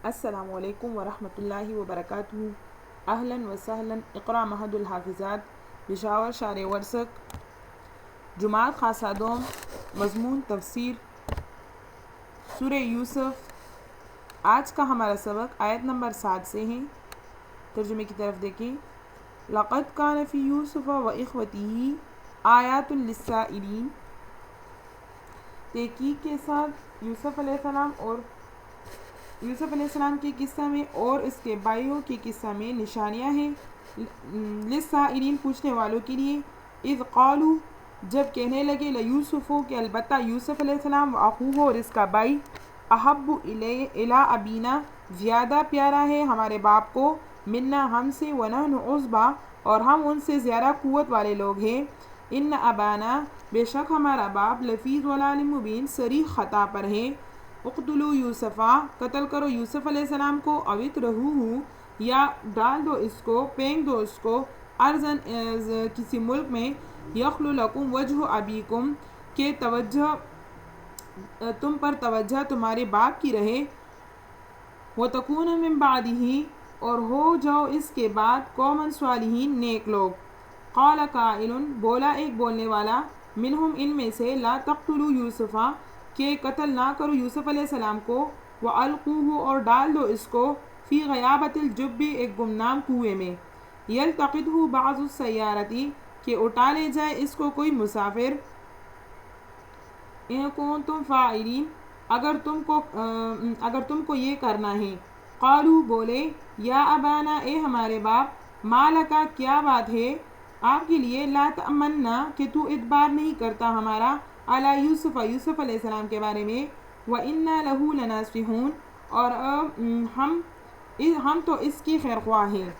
السلام علیکم ورحمۃ اللہ وبرکاتہ. اہلا وسہلا. اقرا مہد الحافظات پشاور شار ورثق جماعت خاصہ دوم. مضمون تفسیر سورہ یوسف. آج کا ہمارا سبق آیت نمبر 7 سے ہے. ترجمے کی طرف دیکھیں. لقد کان فی یوسف و اخوتہ آیات للسائلین. تحقیق کے ساتھ یوسف علیہ السلام کے قصہ میں اور اس کے بھائیوں کے قصہ میں نشانیاں ہیں للسائلین پوچھنے والوں کے لیے. اذ قالوا جب کہنے لگے لیوسف کہ البتہ یوسف علیہ السلام و اخوہ اور اس کا بھائی احب الی ابینا زیادہ پیارا ہے ہمارے باپ کو منا ہم سے ونحن عصبہ اور ہم ان سے زیادہ قوت والے لوگ ہیں. ان ابانا بے شک ہمارا باپ لفی ضلال مبین صریح خطا پر ہے. اقتلوا یوسفا قتل کرو یوسف علیہ السلام کو او اطرحوہ یا ڈال دو اس کو پھینک دو اس کو ارضن کسی ملک میں یخل لکم وجہ ابیکم کہ توجہ تم پر توجہ تمہارے باپ کی رہے. وتکون من بعدہ اور ہو جاؤ اس کے بعد قوما صالحین نیک لوگ. قال قائل بولا ایک بولنے والا منہم ان میں سے لا تقتلوا یوسفا کہ قتل نہ کرو یوسف علیہ السلام کو وَأَلْقُوهُ اور ڈال دو اس کو فی غیابت الجب ایک گمنام کنویں میں یلتقطہ بعض السیارتی کہ اٹھا لے جائے اس کو کوئی مسافر. ان کنتم فاعلین اگر تم کو یہ کرنا ہے. قالوا بولے یا ابانا اے ہمارے باپ ما لکا کیا بات ہے آپ کے لیے لا تأمنا کہ تو ادبار نہیں کرتا ہمارا علی یوسف علیہ السلام کے بارے میں وَإِنَّا لَهُ لَنَاصِحُونَ اور ہم تو اس کی خیر خواہ ہیں.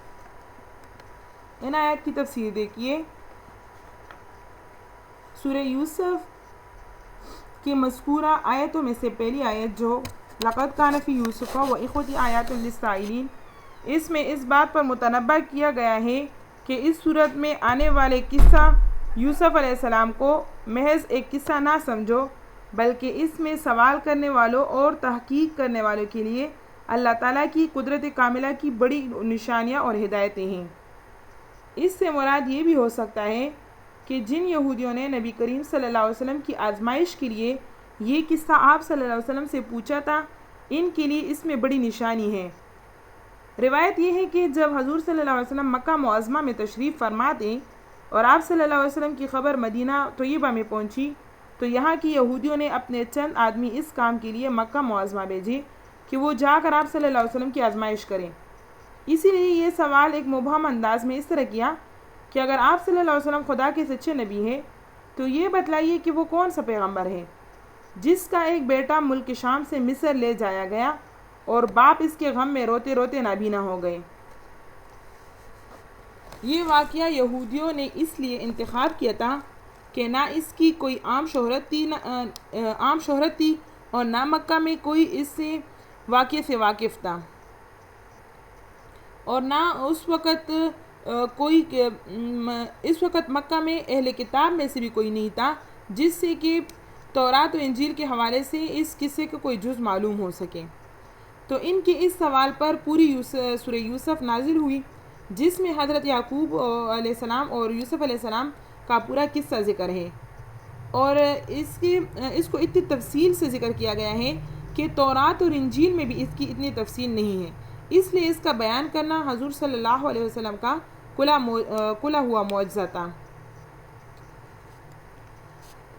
ان آیت کی تفسیر دیکھیے. سورہ یوسف کے مذکورہ آیتوں میں سے پہلی آیت جو لقد کان فی یوسف و اخوتہ آیات للسائلین اس میں اس بات پر متنبہ کیا گیا ہے کہ اس صورت میں آنے والے قصہ یوسف علیہ السلام کو محض ایک قصہ نہ سمجھو بلکہ اس میں سوال کرنے والوں اور تحقیق کرنے والوں کے لیے اللہ تعالیٰ کی قدرت کاملہ کی بڑی نشانیاں اور ہدایتیں ہیں. اس سے مراد یہ بھی ہو سکتا ہے کہ جن یہودیوں نے نبی کریم صلی اللہ علیہ وسلم کی آزمائش کے لیے یہ قصہ آپ صلی اللہ علیہ وسلم سے پوچھا تھا ان کے لیے اس میں بڑی نشانی ہے. روایت یہ ہے کہ جب حضور صلی اللہ علیہ وسلم مکہ معظمہ میں تشریف فرما تھے اور آپ صلی اللہ علیہ وسلم کی خبر مدینہ طیبہ میں پہنچی تو یہاں کی یہودیوں نے اپنے چند آدمی اس کام کے لیے مکہ معظمہ بھیجے کہ وہ جا کر آپ صلی اللہ علیہ وسلم کی آزمائش کریں. اسی لیے یہ سوال ایک مبہم انداز میں اس طرح کیا کہ اگر آپ صلی اللہ علیہ وسلم خدا کے سچے نبی ہیں تو یہ بتلائیے کہ وہ کون سا پیغمبر ہے جس کا ایک بیٹا ملک شام سے مصر لے جایا گیا اور باپ اس کے غم میں روتے روتے نابینا ہو گئے. یہ واقعہ یہودیوں نے اس لیے انتخاب کیا تھا کہ نہ اس کی کوئی عام شہرت تھی اور نہ مکہ میں کوئی اس سے واقعے سے واقف تھا اور نہ اس وقت مکہ میں اہل کتاب میں سے بھی کوئی نہیں تھا جس سے کہ تورات و انجیل کے حوالے سے اس قصے کا کوئی جز معلوم ہو سکے. تو ان کے اس سوال پر پوری سورہ یوسف نازل ہوئی جس میں حضرت یعقوب علیہ السلام اور یوسف علیہ السلام کا پورا قصہ ذکر ہے اور اس کو اتنی تفصیل سے ذکر کیا گیا ہے کہ تورات اور انجیل میں بھی اس کی اتنی تفصیل نہیں ہے. اس لیے اس کا بیان کرنا حضور صلی اللہ علیہ وسلم کا کھلا ہوا معجزہ تھا.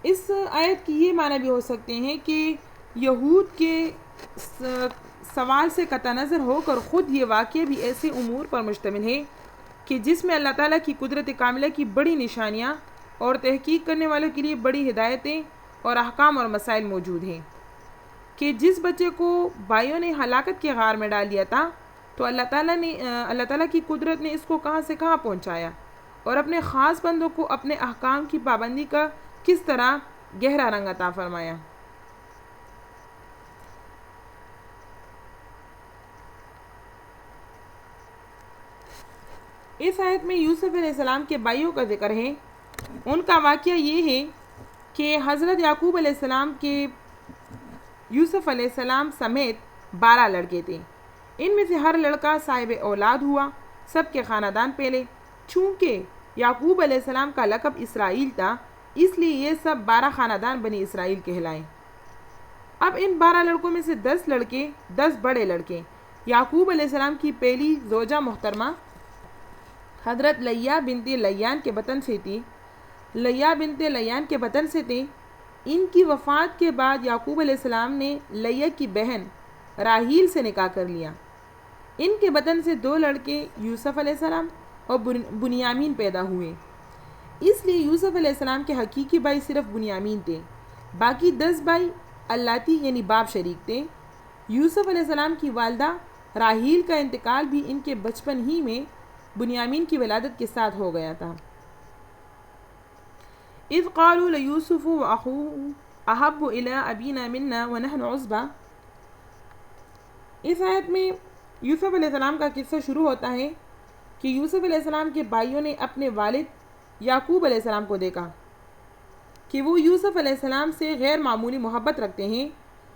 اس آیت کی یہ معنی بھی ہو سکتے ہیں کہ یہود کے سوال سے قطع نظر ہو کر خود یہ واقعہ بھی ایسے امور پر مشتمل ہے کہ جس میں اللہ تعالیٰ کی قدرت کاملہ کی بڑی نشانیاں اور تحقیق کرنے والوں کے لیے بڑی ہدایتیں اور احکام اور مسائل موجود ہیں. کہ جس بچے کو بھائیوں نے ہلاکت کے غار میں ڈال دیا تھا تو اللہ تعالیٰ کی قدرت نے اس کو کہاں سے کہاں پہنچایا اور اپنے خاص بندوں کو اپنے احکام کی پابندی کا کس طرح گہرا رنگ عطا فرمایا. اس آیت میں یوسف علیہ السلام کے بھائیوں کا ذکر ہے. ان کا واقعہ یہ ہے کہ حضرت یعقوب علیہ السلام کے یوسف علیہ السلام سمیت 12 لڑکے تھے ان میں سے ہر لڑکا صاحب اولاد ہوا، سب کے خاندان پہلے۔ چونکہ یعقوب علیہ السلام کا لقب اسرائیل تھا، اس لیے یہ سب 12 خاندان بنی اسرائیل کہلائے۔ اب ان 12 لڑکوں میں سے 10 لڑکے، 10 بڑے لڑکے یعقوب علیہ السلام کی پہلی زوجہ محترمہ حضرت لیہ بنت لیان کے بطن سے تھی، لیہ بنت لیان کے بطن سے تھے۔ ان کی وفات کے بعد یعقوب علیہ السلام نے لیہ کی بہن راحیل سے نکاح کر لیا۔ ان کے بطن سے 2 لڑکے یوسف علیہ السلام اور بنیامین پیدا ہوئے۔ اس لیے یوسف علیہ السلام کے حقیقی بھائی صرف بنیامین تھے، باقی 10 بھائی اللاتی یعنی باپ شریک تھے۔ یوسف علیہ السلام کی والدہ راحیل کا انتقال بھی ان کے بچپن ہی میں بنیامین کی ولادت کے ساتھ ہو گیا تھا۔ اذ قالوا لیوسف واخوہ احب الی ابینا منا ونحن عصبہ۔ اس آیت میں یوسف علیہ السلام کا قصہ شروع ہوتا ہے کہ یوسف علیہ السلام کے بھائیوں نے اپنے والد یعقوب علیہ السلام کو دیکھا کہ وہ یوسف علیہ السلام سے غیر معمولی محبت رکھتے ہیں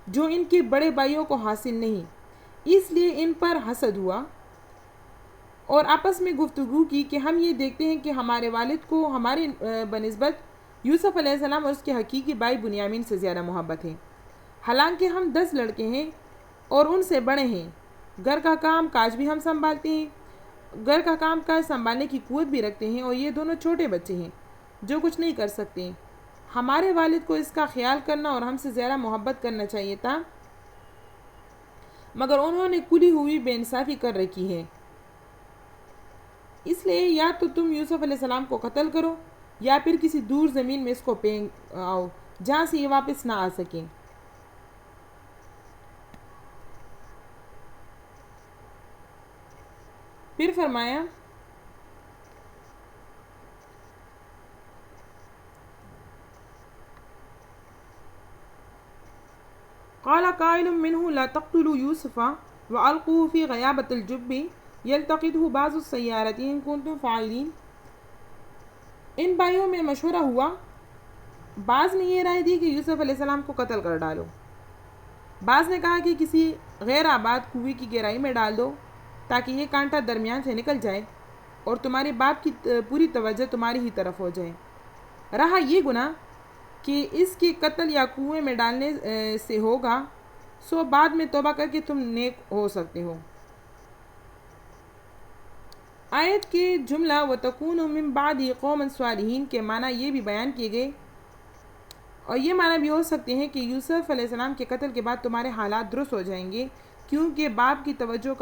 جو ان کے بڑے بھائیوں کو حاصل نہیں، اس لیے ان پر حسد ہوا اور آپس میں گفتگو کی کہ ہم یہ دیکھتے ہیں کہ ہمارے والد کو ہمارے بنسبت یوسف علیہ السلام اور اس کے حقیقی بھائی بنیامین سے زیادہ محبت ہے، حالانکہ ہم 10 لڑکے ہیں اور ان سے بڑے ہیں، گھر کا کام کاج بھی ہم سنبھالتے ہیں، گھر کا کام کاج سنبھالنے کی قوت بھی رکھتے ہیں، اور یہ دونوں چھوٹے بچے ہیں جو کچھ نہیں کر سکتے۔ ہمارے والد کو اس کا خیال کرنا اور ہم سے زیادہ محبت کرنا چاہیے تھا، مگر انہوں نے کھلی ہوئی بے انصافی کر رکھی ہے، اس لیے یا تو تم یوسف علیہ السلام کو قتل کرو یا پھر کسی دور زمین میں اس کو پھینک آؤ جہاں سے یہ واپس نہ آ سکیں۔ پھر فرمایا قال قائل منه لا تقتلوا يوسف وألقوه في غيابة الجب يلتقطه بعض السيارة إن كنتم فاعلين۔ ان بھائیوں میں مشورہ ہوا، بعض نے یہ رائے دی کہ یوسف علیہ السلام کو قتل کر ڈالو، بعض نے کہا کہ کسی غیر آباد کنویں کی گہرائی میں ڈال دو تاکہ یہ کانٹا درمیان سے نکل جائے اور تمہارے باپ کی پوری توجہ تمہاری ہی طرف ہو جائے۔ رہا یہ گناہ کہ اس کے قتل یا کنویں میں ڈالنے سے ہوگا، سو بعد میں توبہ کر کے تم نیک ہو سکتے ہو۔ آیت کے جملہ وَتَكُونُ مِن بَعْدِ قَوْمًا صَالِحِينَ کے معنی یہ بھی بیان کیے گئے، اور یہ معنی بھی ہو سکتے ہیں کہ یوسف علیہ السلام کے قتل کے بعد تمہارے حالات درست ہو جائیں گے، کیونکہ باپ کی توجہ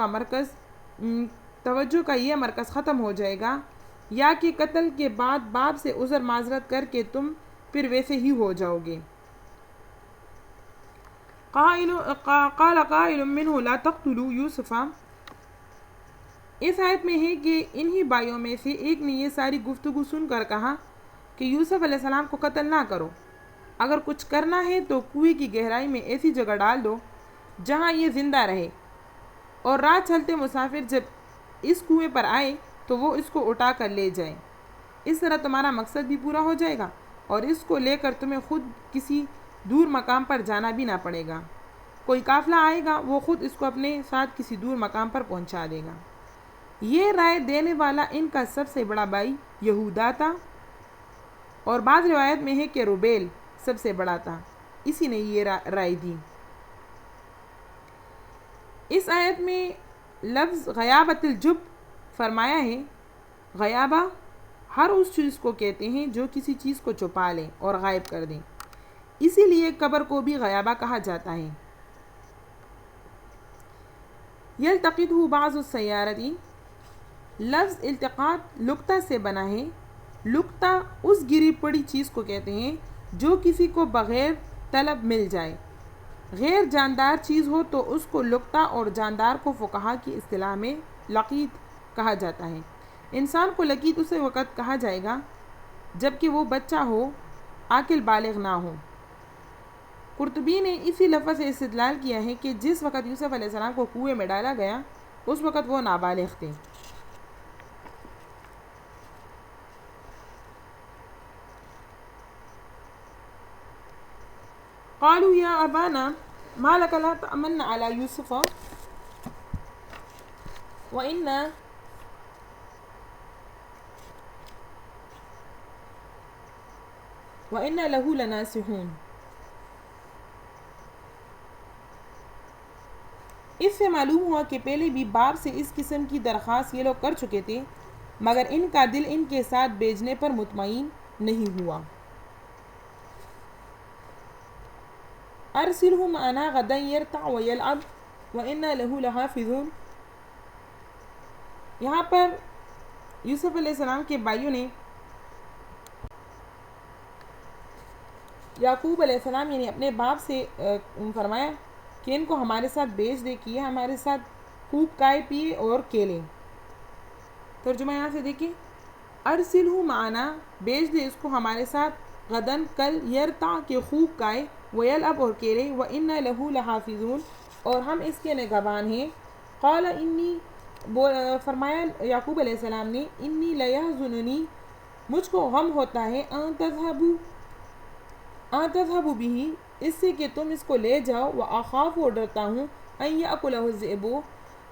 کا یہ مرکز ختم ہو جائے گا، یا کہ قتل کے بعد باپ سے عذر معذرت کر کے تم پھر ویسے ہی ہو جاؤ گے۔ قال قائل منه لا تقتلوا یوسف۔ اس آیت میں ہے کہ انہی بھائیوں میں سے ایک نے یہ ساری گفتگو سن کر کہا کہ یوسف علیہ السلام کو قتل نہ کرو، اگر کچھ کرنا ہے تو کنویں کی گہرائی میں ایسی جگہ ڈال دو جہاں یہ زندہ رہے، اور راہ چلتے مسافر جب اس کنویں پر آئے تو وہ اس کو اٹھا کر لے جائے، اس طرح تمہارا مقصد بھی پورا ہو جائے گا اور اس کو لے کر تمہیں خود کسی دور مقام پر جانا بھی نہ پڑے گا، کوئی قافلہ آئے گا وہ خود اس کو اپنے ساتھ کسی دور مقام پر پہنچا دے گا۔ یہ رائے دینے والا ان کا سب سے بڑا بھائی یہودا تھا، اور بعض روایت میں ہے کہ روبیل سب سے بڑا تھا، اسی نے یہ رائے دی۔ اس آیت میں لفظ غیابت الجب فرمایا ہے، غیابہ ہر اس چیز کو کہتے ہیں جو کسی چیز کو چھپا لیں اور غائب کر دیں، اسی لیے قبر کو بھی غیابہ کہا جاتا ہے۔ یلتقطہ بعض السیارۃ، لفظ التقاط لقطہ سے بنا ہے۔ لقطہ اس گری پڑی چیز کو کہتے ہیں جو کسی کو بغیر طلب مل جائے، غیر جاندار چیز ہو تو اس کو لقطہ، اور جاندار کو فقہا کی اصطلاح میں لقیط کہا جاتا ہے۔ انسان کو لقیط اسے وقت کہا جائے گا جب کہ وہ بچہ ہو، عاقل بالغ نہ ہو۔ قرطبی نے اسی لفظ سے استدلال کیا ہے کہ جس وقت یوسف علیہ السلام کو کنویں میں ڈالا گیا اس وقت وہ نابالغ تھے۔ قالوا یا ابانا ما لک لا تأمنا علی یوسف، وَإِنَّا لَهُ لَنَاصِحُونَ۔ اس سے معلوم ہوا کہ پہلے بھی باپ سے اس قسم کی درخواست یہ لوگ کر چکے تھے، مگر ان کا دل ان کے ساتھ بھیجنے پر مطمئن نہیں ہوا۔ أرسلہ معنا غدا يرتع ويلعب وإنا له لحافظون۔ یہاں پر یوسف علیہ السلام کے بھائیوں نے یعقوب علیہ السلام یعنی اپنے باپ سے فرمایا کہ ان کو ہمارے ساتھ بھیج دے، کہ یہ ہمارے ساتھ خوب کھائے پیے اور کھیلیں۔ ترجمہ یہاں سے دیکھیں، ارسلہ معنا بھیج دے اس کو ہمارے ساتھ، غدن کل، یرتع کہ خوب کھائے، ویلعب اور کھیلے، وَإِنَّا لَهُ لَحَافِظُونَ اور ہم اس کے نگہبان ہیں۔ قال انی فرمایا یعقوب علیہ السلام نے، انی لیحزننی مجھ کو غم ہوتا ہے، ان تذهبوا به اس سے کہ تم اس کو لے جاؤ، وَأَخَافُ اور ڈرتا ہوں، ان یأکلہ الذئب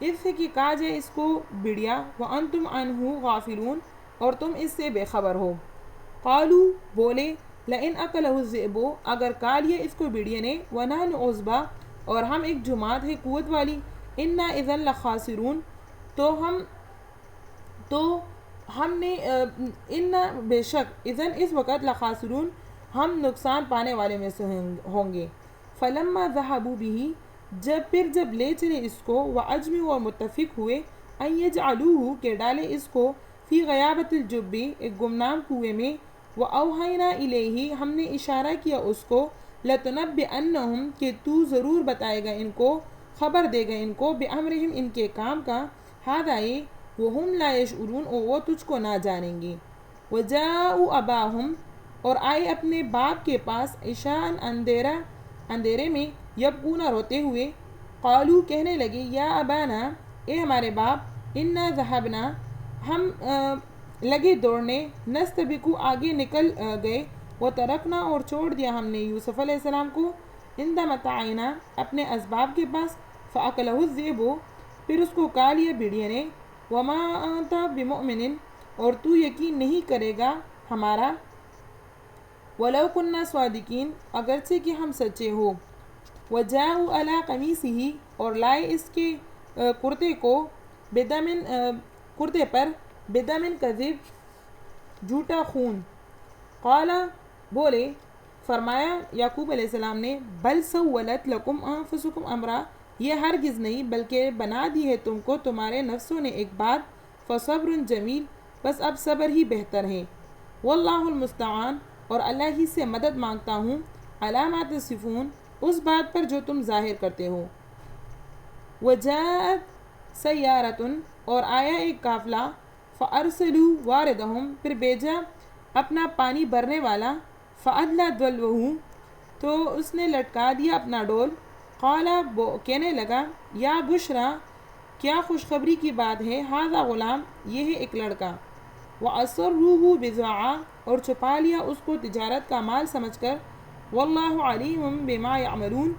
اس سے کہ کھا جائے اس کو بھیڑیا، وَأَنْتُمْ عَنْهُ غافلون اور تم اس سے بے خبر ہو۔ قالوا بولے، لئن اکلہ الذئب اگر کھا لیا اس کو بھیڑیا نے، ونحن عصبہ اور ہم ایک جماعت ہے قوت والی، انا اذا لخاسرون تو ہم نے انا بے شک اذن اس وقت لخاسرون ہم نقصان پانے والے میں سے ہوں گے۔ فلما ذهبوا به جب لے چلے اس کو، واجمعوا اور متفق ہوئے، ان یجعلوہ کہ ڈالے اس کو، فی غیابت الجب ایک گمنام کنویں میں، وَأَوْحَيْنَا إِلَيْهِ ہم نے اشارہ کیا اس کو، لَتُنَبِّئَنَّهُمْ کہ تو ضرور بتائے گا ان کو، خبر دے گا ان کو، بِأَمْرِهِمْ ان کے کام کا، هَذَا وَهُمْ لَا يَشْعُرُونَ اور وہ تجھ کو نہ جانیں گے۔ وَجَاءُوا أَبَاهُمْ اور آئے اپنے باپ کے پاس، عشاءً اندھیرے میں، یبکون روتے ہوئے، قالوا کہنے لگے، یا ابانا اے ہمارے باپ، انا ذهبنا ہم لگے دوڑنے، نستبق آگے نکل گئے، وترکنا اور چھوڑ دیا ہم نے یوسف علیہ السلام کو، عند متاعنا اپنے اسباب کے پاس، فاکلہ الذئب پھر اس کو کھا لیا بھیڑیا نے، وما انت بمؤمن اور تو یقین نہیں کرے گا ہمارا، ولو كنا صادقین اگرچہ کہ ہم سچے ہو، وجاءوا علی قمیصہ اور لائے اس کے کرتے کو، کرتے پر، بدم کذب جھوٹا خون، قال بولے فرمایا یعقوب علیہ السلام نے، بل سولت لکم انفسکم امرا یہ ہرگز نہیں بلکہ بنا دی ہے تم کو تمہارے نفسوں نے ایک بات، فصبر جمیل بس اب صبر ہی بہتر ہے، واللہ المستعان اور اللہ ہی سے مدد مانگتا ہوں، علی ما تصفون اس بات پر جو تم ظاہر کرتے ہو۔ وجاءت سیارۃ اور آیا ایک قافلہ، فارسلوا واردہم پھر بھیجا اپنا پانی بھرنے والا، فادلی دلوہ تو اس نے لٹکا دیا اپنا ڈول، قال کہنے لگا، یا بشرا کیا خوشخبری کی بات ہے، ھذا غلام یہ ہے ایک لڑکا، واسروہ بضاعہ اور چھپا لیا اس کو تجارت کا مال سمجھ کر، واللہ علیم بما یعملون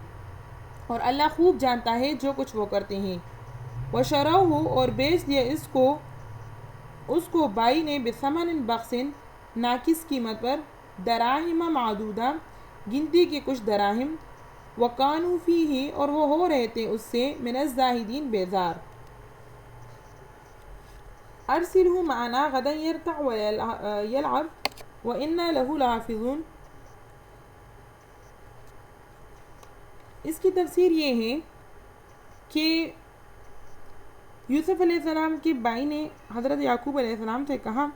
اور اللہ خوب جانتا ہے جو کچھ وہ کرتے ہیں، وشروہ اور بیچ دیا اس کو بائی نے، بثمن بخس ناقص قیمت پر، دراہم معدودہ گنتی کے کچھ دراہم، وکانوا فیہ اور وہ ہو رہے تھے اس سے، من الزاہدین بیزار۔ ارسلہ معنا غدا یرتع ویلعب وإنا لہ لحافظون۔ اس کی تفسیر یہ ہے کہ یوسف علیہ السلام کے بھائی نے حضرت یعقوب علیہ السلام سے کہا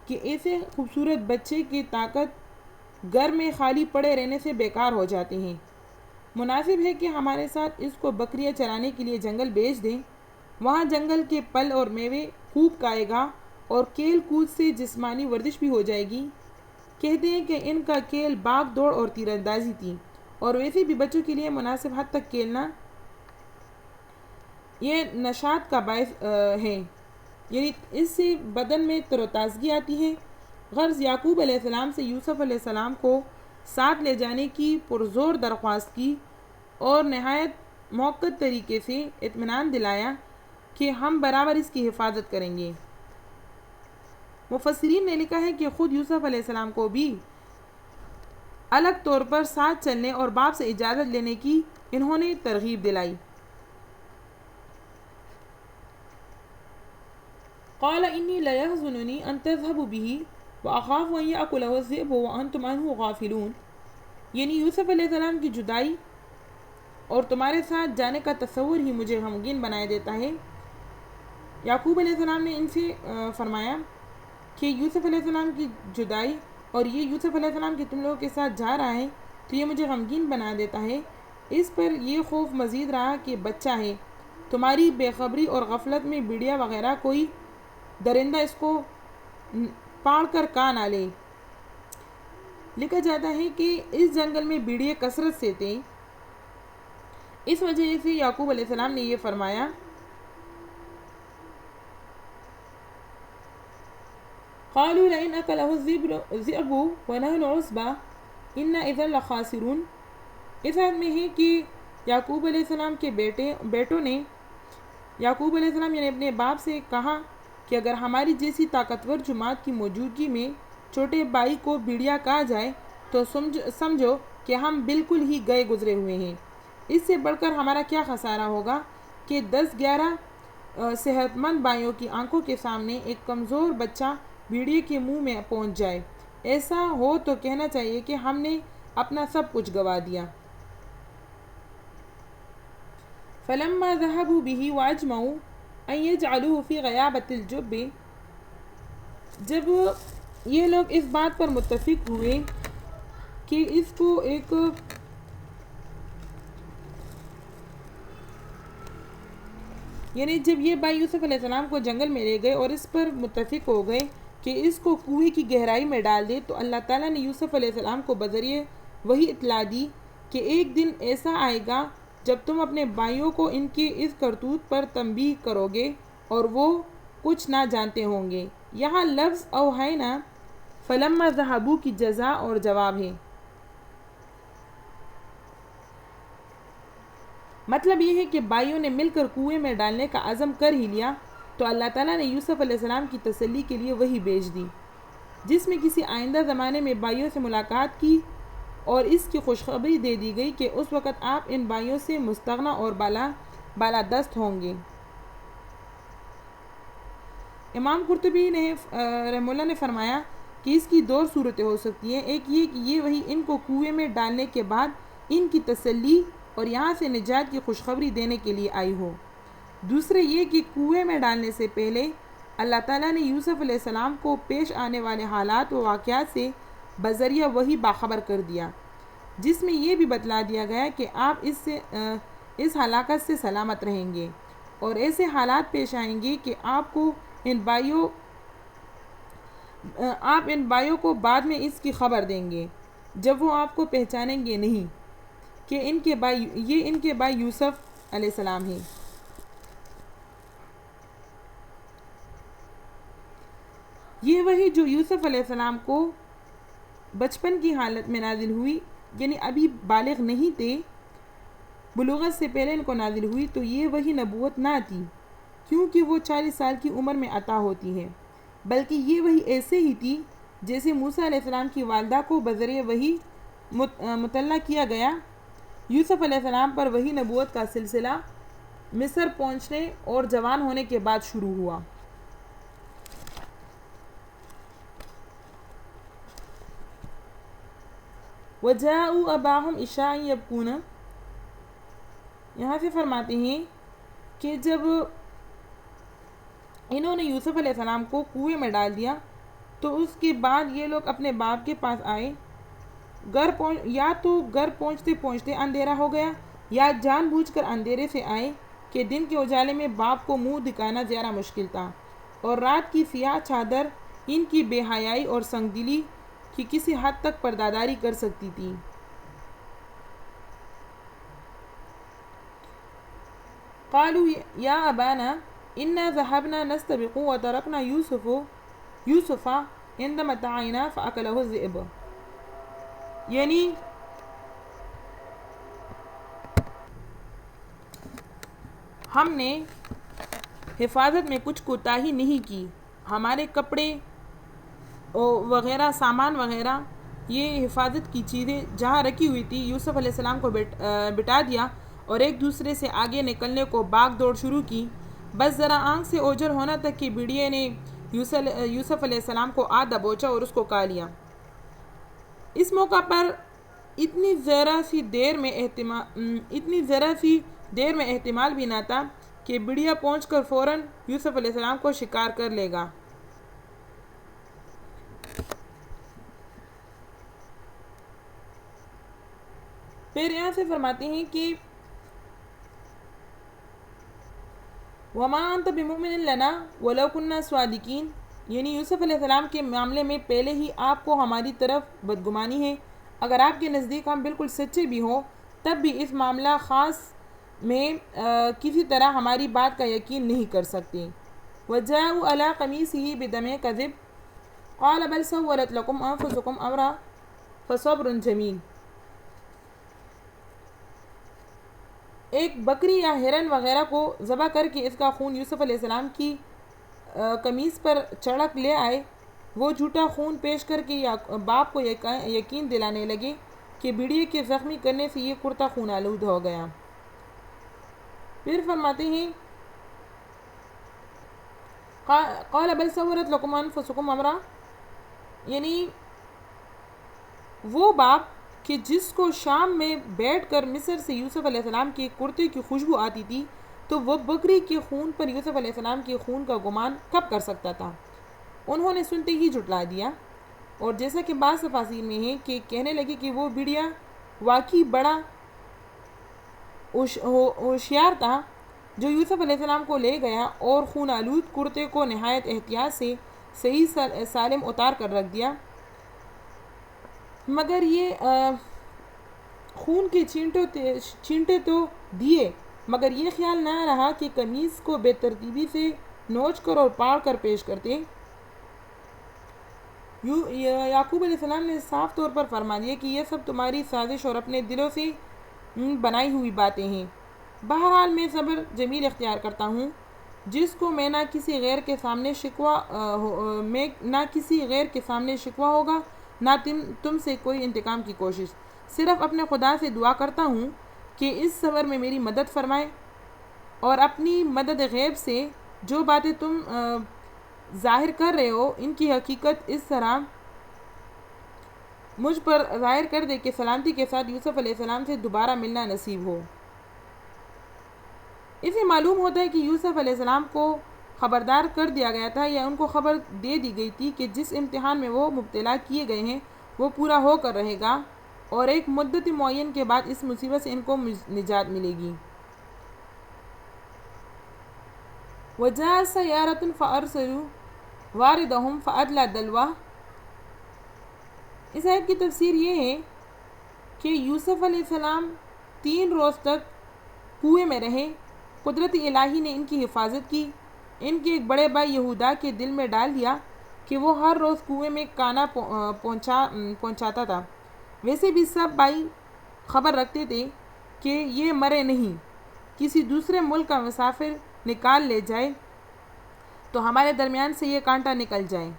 کہ ایسے خوبصورت بچے کی طاقت گھر میں خالی پڑے رہنے سے بیکار ہو جاتے ہیں، مناسب ہے کہ ہمارے ساتھ اس کو بکریاں چرانے کے لیے جنگل بھیج دیں، وہاں جنگل کے پھل اور میوے خوب کھائے گا اور کھیل کود سے جسمانی ورزش بھی ہو جائے گی۔ کہتے ہیں کہ ان کا کھیل بھاگ دوڑ اور تیر اندازی تھی، اور ویسے بھی بچوں کے لیے مناسب حد تک کھیلنا یہ نشاط کا باعث ہے، یعنی اس سے بدن میں تر و تازگی آتی ہے۔ غرض یعقوب علیہ السلام سے یوسف علیہ السلام کو ساتھ لے جانے کی پرزور درخواست کی اور نہایت موقت طریقے سے اطمینان دلایا کہ ہم برابر اس کی حفاظت کریں گے۔ مفسرین نے لکھا ہے کہ خود یوسف علیہ السلام کو بھی الگ طور پر ساتھ چلنے اور باپ سے اجازت لینے کی انہوں نے ترغیب دلائی۔ قال انی لیحزننی ان تذهبوا به واخاف ان یاکلہ الذئب وانتم عنہ غافلون، یعنی یوسف علیہ السلام کی جدائی اور تمہارے ساتھ جانے کا تصور ہی مجھے غمگین بنائے دیتا ہے۔ یعقوب علیہ السلام نے ان سے فرمایا کہ یوسف علیہ السلام کی جدائی اور یہ یوسف علیہ السلام کہ تم لوگوں کے ساتھ جا رہا ہے تو یہ مجھے غمگین بنا دیتا ہے۔ اس پر یہ خوف مزید رہا کہ بچہ ہے، تمہاری بے خبری اور غفلت میں بھیڑیا وغیرہ کوئی درندہ اس کو پاڑ کر کھا نہ لے۔ لکھا جاتا ہے کہ اس جنگل میں بھیڑیے کثرت سے تھے، اس وجہ سے یعقوب علیہ السلام نے یہ فرمایا قالوا لئن أكله الذئب ونحن عصبة إنا إذا لخاسرون۔ اس آیت میں ہے کہ یعقوب علیہ السلام کے بیٹوں نے یعقوب علیہ السلام یعنی اپنے باپ سے کہا کہ اگر ہماری جیسی طاقتور جماعت کی موجودگی میں چھوٹے بھائی کو بھیڑیا کہا جائے تو سمجھو کہ ہم بالکل ہی گئے گزرے ہوئے ہیں۔ اس سے بڑھ کر ہمارا کیا خسارہ ہوگا کہ 10-11 صحت مند بھائیوں کی آنکھوں کے سامنے ایک کمزور بچہ بھیڑیے کے منہ میں پہنچ جائے۔ ایسا ہو تو کہنا چاہیے کہ ہم نے اپنا سب کچھ گوا دیا۔ فلما ذهبوا به واجمعوا ان يجعلوه في غيابة الجب، جب یہ لوگ اس بات پر متفق ہوئے کہ اس کو ایک یعنی جب یہ بھائی یوسف علیہ السلام کو جنگل میں لے گئے اور اس پر متفق ہو گئے کہ اس کو کنویں کی گہرائی میں ڈال دے، تو اللہ تعالیٰ نے یوسف علیہ السلام کو بذریعہ وہی اطلاع دی کہ ایک دن ایسا آئے گا جب تم اپنے بھائیوں کو ان کی اس کرتوت پر تنبیہ کرو گے اور وہ کچھ نہ جانتے ہوں گے۔ یہاں لفظ اوحینا فلما ذہبوا کی جزا اور جواب ہے، مطلب یہ ہے کہ بھائیوں نے مل کر کنویں میں ڈالنے کا عزم کر ہی لیا تو اللہ تعالیٰ نے یوسف علیہ السلام کی تسلی کے لیے وحی بھیج دی، جس میں کسی آئندہ زمانے میں بھائیوں سے ملاقات کی اور اس کی خوشخبری دے دی گئی کہ اس وقت آپ ان بھائیوں سے مستغنی اور بالادست ہوں گے۔ امام قرطبی نے رحمہ اللہ نے فرمایا کہ اس کی دو صورتیں ہو سکتی ہیں، ایک یہ کہ یہ وحی ان کو کنویں میں ڈالنے کے بعد ان کی تسلی اور یہاں سے نجات کی خوشخبری دینے کے لیے آئی ہو، دوسرے یہ کہ کنویں میں ڈالنے سے پہلے اللہ تعالیٰ نے یوسف علیہ السلام کو پیش آنے والے حالات و واقعات سے بذریعہ وحی باخبر کر دیا، جس میں یہ بھی بتلا دیا گیا کہ آپ اس ہلاکت سے سلامت رہیں گے اور ایسے حالات پیش آئیں گے کہ آپ ان بھائیوں کو بعد میں اس کی خبر دیں گے جب وہ آپ کو پہچانیں گے نہیں کہ ان کے بھائی یوسف علیہ السلام ہیں۔ یہ وحی جو یوسف علیہ السلام کو بچپن کی حالت میں نازل ہوئی، یعنی ابھی بالغ نہیں تھے، بلوغت سے پہلے ان کو نازل ہوئی، تو یہ وحی نبوت نہ تھی کیونکہ وہ 40 سال کی عمر میں عطا ہوتی ہے، بلکہ یہ وحی ایسے ہی تھی جیسے موسیٰ علیہ السلام کی والدہ کو بذریعہ وحی مطلع کیا گیا۔ یوسف علیہ السلام پر وحی نبوت کا سلسلہ مصر پہنچنے اور جوان ہونے کے بعد شروع ہوا۔ وَجَاءُوا أَبَاهُمْ عِشَاءً يَبْكُونَ، یہاں سے فرماتے ہیں کہ جب انہوں نے یوسف علیہ السلام کو کنویں میں ڈال دیا تو اس کے بعد یہ لوگ اپنے باپ کے پاس آئے، یا تو گھر پہنچتے پہنچتے اندھیرا ہو گیا یا جان بوجھ کر اندھیرے سے آئے کہ دن کے اجالے میں باپ کو منہ دکھانا زیادہ مشکل تھا، اور رات کی سیاہ چادر ان کی بے حیائی اور سنگ دلی کی کسی حد تک پرداداری کر سکتی تھی۔ قالوا یا ابانا انا ذهبنا نستبق وتركنا یوسف عند متاعنا فاکلہ الذئب، یعنی ہم نے حفاظت میں کچھ کوتاہی نہیں کی. ہمارے کپڑے وغیرہ سامان وغیرہ یہ حفاظت کی چیزیں جہاں رکھی ہوئی تھی یوسف علیہ السلام کو بٹا دیا اور ایک دوسرے سے آگے نکلنے کو باغ دوڑ شروع کی. بس ذرا آنکھ سے اوجھل ہونا تک کہ بھیڑیے نے یوسف علیہ السلام کو آ دبوچا اور اس کو کھا لیا. اس موقع پر اتنی ذرا سی دیر میں احتمال بھی نہ تھا کہ بھیڑیا پہنچ کر فوراً یوسف علیہ السلام کو شکار کر لے گا. پھر یہاں سے فرماتے ہیں کہ وَمَا أَنْتَ بِمُؤْمِنٍ لَنَا وَلَوْ كُنَّا صَادِقِينَ، یعنی یوسف علیہ السلام کے معاملے میں پہلے ہی آپ کو ہماری طرف بدگمانی ہے. اگر آپ کے نزدیک ہم بالکل سچے بھی ہوں تب بھی اس معاملہ خاص میں کسی طرح ہماری بات کا یقین نہیں کر سکتے. وَجَاءُوا عَلَىٰ قَمِيصِهِ بِدَمٍ كَذِبٍ قَالَ بَلْ سَوَّلَتْ لَكُمْ أَنفُسُكُمْ أَمْرًا فَصَبْرٌ جَمِيلٌ. ایک بکری یا ہرن وغیرہ کو ذبح کر کے اس کا خون یوسف علیہ السلام کی قمیص پر چھڑک لے آئے. وہ جھوٹا خون پیش کر کے باپ کو یقین دلانے لگے کہ بھیڑیے کے زخمی کرنے سے یہ کرتا خون آلود ہو گیا. پھر فرماتے ہیں قال بل سولت لكم انفسكم امرا، یعنی وہ باپ کہ جس کو شام میں بیٹھ کر مصر سے یوسف علیہ السلام کے کرتے کی خوشبو آتی تھی تو وہ بکری کے خون پر یوسف علیہ السلام کے خون کا گمان کب کر سکتا تھا. انہوں نے سنتے ہی جھٹلا دیا. اور جیسا کہ بعض تفاسیر میں ہے کہ کہنے لگے کہ وہ بھیڑیا واقعی بڑا ہوشیار تھا جو یوسف علیہ السلام کو لے گیا اور خون آلود کرتے کو نہایت احتیاط سے صحیح سالم اتار کر رکھ دیا. مگر یہ خون کے چینٹے تو دیے مگر یہ خیال نہ رہا کہ قمیص کو بے ترتیبی سے نوچ کر اور پاڑ کر پیش کرتے. یعقوب علیہ السلام نے صاف طور پر فرما دیا کہ یہ سب تمہاری سازش اور اپنے دلوں سے بنائی ہوئی باتیں ہیں. بہرحال میں صبر جمیل اختیار کرتا ہوں جس کو میں نہ کسی غیر کے سامنے شکوہ ہوگا نہ تم سے کوئی انتقام کی کوشش. صرف اپنے خدا سے دعا کرتا ہوں کہ اس صبر میں میری مدد فرمائے اور اپنی مدد غیب سے جو باتیں تم ظاہر کر رہے ہو ان کی حقیقت اس طرح مجھ پر ظاہر کر دے کہ سلامتی کے ساتھ یوسف علیہ السلام سے دوبارہ ملنا نصیب ہو. اسے معلوم ہوتا ہے کہ یوسف علیہ السلام کو خبردار کر دیا گیا تھا یا ان کو خبر دے دی گئی تھی کہ جس امتحان میں وہ مبتلا کیے گئے ہیں وہ پورا ہو کر رہے گا اور ایک مدت معین کے بعد اس مصیبت سے ان کو نجات ملے گی. وَجَاءَ سَيَّارَةٌ فَأَرْسَلُوا وَارِدَهُمْ فَأَدْلَىٰ دَلْوَهُ. اس آیت کی تفسیر یہ ہے کہ یوسف علیہ السلام 3 روز تک کنویں میں رہے. قدرت الہی نے ان کی حفاظت کی. ان کے ایک بڑے بھائی یہودا کے دل میں ڈال دیا کہ وہ ہر روز کنویں میں کانا پہنچاتا تھا. ویسے بھی سب بھائی خبر رکھتے تھے کہ یہ مرے نہیں. کسی دوسرے ملک کا مسافر نکال لے جائے تو ہمارے درمیان سے یہ کانٹا نکل جائے.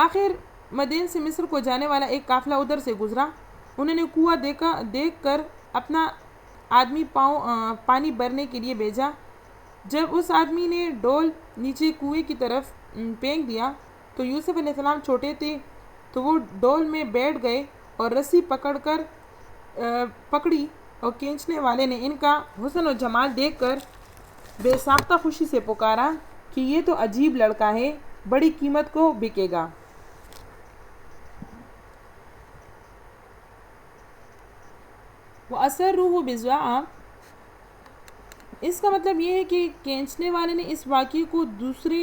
آخر مدین سے مصر کو جانے والا ایک قافلہ ادھر سے گزرا. انہوں نے کنواں دیکھ کر اپنا آدمی پانی بھرنے کے لیے بھیجا. جب اس آدمی نے ڈول نیچے کنویں کی طرف پھینک دیا تو یوسف علیہ السلام چھوٹے تھے تو وہ ڈول میں بیٹھ گئے اور رسی پکڑی اور کھینچنے والے نے ان کا حسن و جمال دیکھ کر بے ساختہ خوشی سے پکارا کہ یہ تو عجیب لڑکا ہے، بڑی قیمت کو بکے گا. وَأَسَرُّوهُ بِضَاعَةٍ، اس کا مطلب یہ ہے کہ کھینچنے والے نے اس واقعے کو دوسرے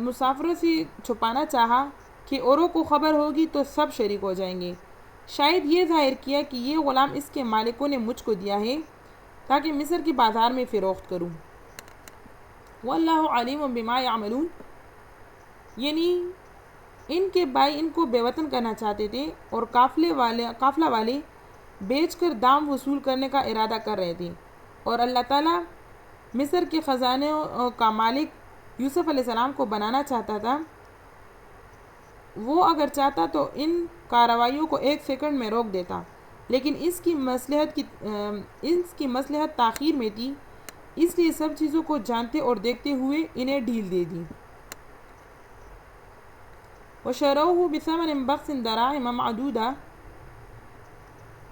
مسافروں سے چھپانا چاہا کہ اوروں کو خبر ہوگی تو سب شریک ہو جائیں گے. شاید یہ ظاہر کیا کہ یہ غلام اس کے مالکوں نے مجھ کو دیا ہے تاکہ مصر کے بازار میں فروخت کروں. وَاللَّهُ عَلِيمٌ بِمَا يَعْمَلُونَ، یعنی ان کے بھائی ان کو بے وطن کرنا چاہتے تھے اور قافلہ والے بیچ کر دام وصول کرنے کا ارادہ کر رہے تھے اور اللہ تعالیٰ مصر کے خزانے کا مالک یوسف علیہ السلام کو بنانا چاہتا تھا، وہ اگر چاہتا تو ان کارروائیوں کو 1 سیکنڈ میں روک دیتا، لیکن اس کی مصلحت تاخیر میں تھی، اس لیے سب چیزوں کو جانتے اور دیکھتے ہوئے انہیں ڈھیل دے دی۔ وَشَرَوْهُ بِثَمَنٍ بَخْسٍ دَرَاهِمَ مَعْدُودَةٍ،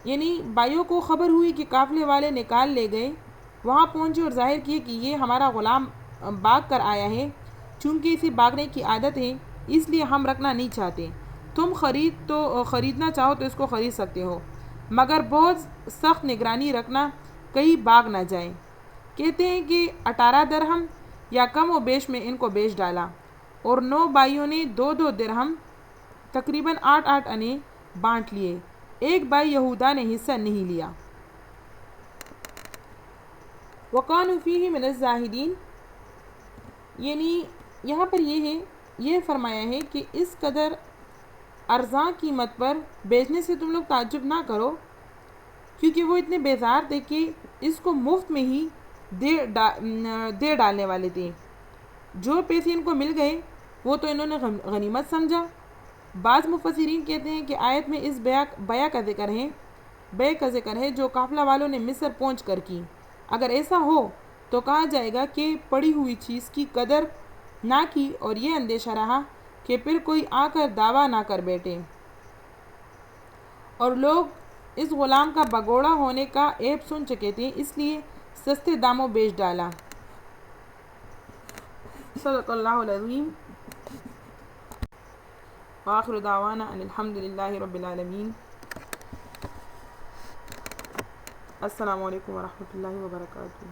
یعنی بھائیوں کو خبر ہوئی کہ قافلے والے نکال لے گئے، وہاں پہنچے اور ظاہر کیے کہ یہ ہمارا غلام بھاگ کر آیا ہے، چونکہ اسے بھاگنے کی عادت ہے اس لیے ہم رکھنا نہیں چاہتے، تم خریدنا چاہو تو اس کو خرید سکتے ہو، مگر بہت سخت نگرانی رکھنا کہیں بھاگ نہ جائے۔ کہتے ہیں کہ 18 درہم یا کم و بیش میں ان کو بیچ ڈالا، اور 9 بھائیوں نے 2 درہم تقریباً 8 انے بانٹ لیے، ایک بھائی یہودا نے حصہ نہیں لیا۔ وَقَانُوا فِيهِ مِنَ الزَّاهِدِينَ، یعنی یہاں پر یہ فرمایا ہے کہ اس قدر ارزاں قیمت پر بیچنے سے تم لوگ تعجب نہ کرو، کیونکہ وہ اتنے بیزار تھے کہ اس کو مفت میں ہی دے ڈالنے والے تھے۔ جو پیسے ان کو مل گئے وہ تو انہوں نے غنیمت سمجھا۔ بعض مفسرین کہتے ہیں کہ آیت میں اس بیع کا ذکر ہے جو قافلہ والوں نے مصر پہنچ کر کی۔ اگر ایسا ہو تو کہا جائے گا کہ پڑی ہوئی چیز کی قدر نہ کی، اور یہ اندیشہ رہا کہ پھر کوئی آ کر دعویٰ نہ کر بیٹھے، اور لوگ اس غلام کا بگوڑا ہونے کا عیب سن چکے تھے، اس لیے سستے داموں بیچ ڈالا۔ صدق اللہ العظیم۔ وآخر دعوانا ان الحمد للہ رب العالمین۔ السلام علیکم ورحمۃ اللہ وبرکاتہ۔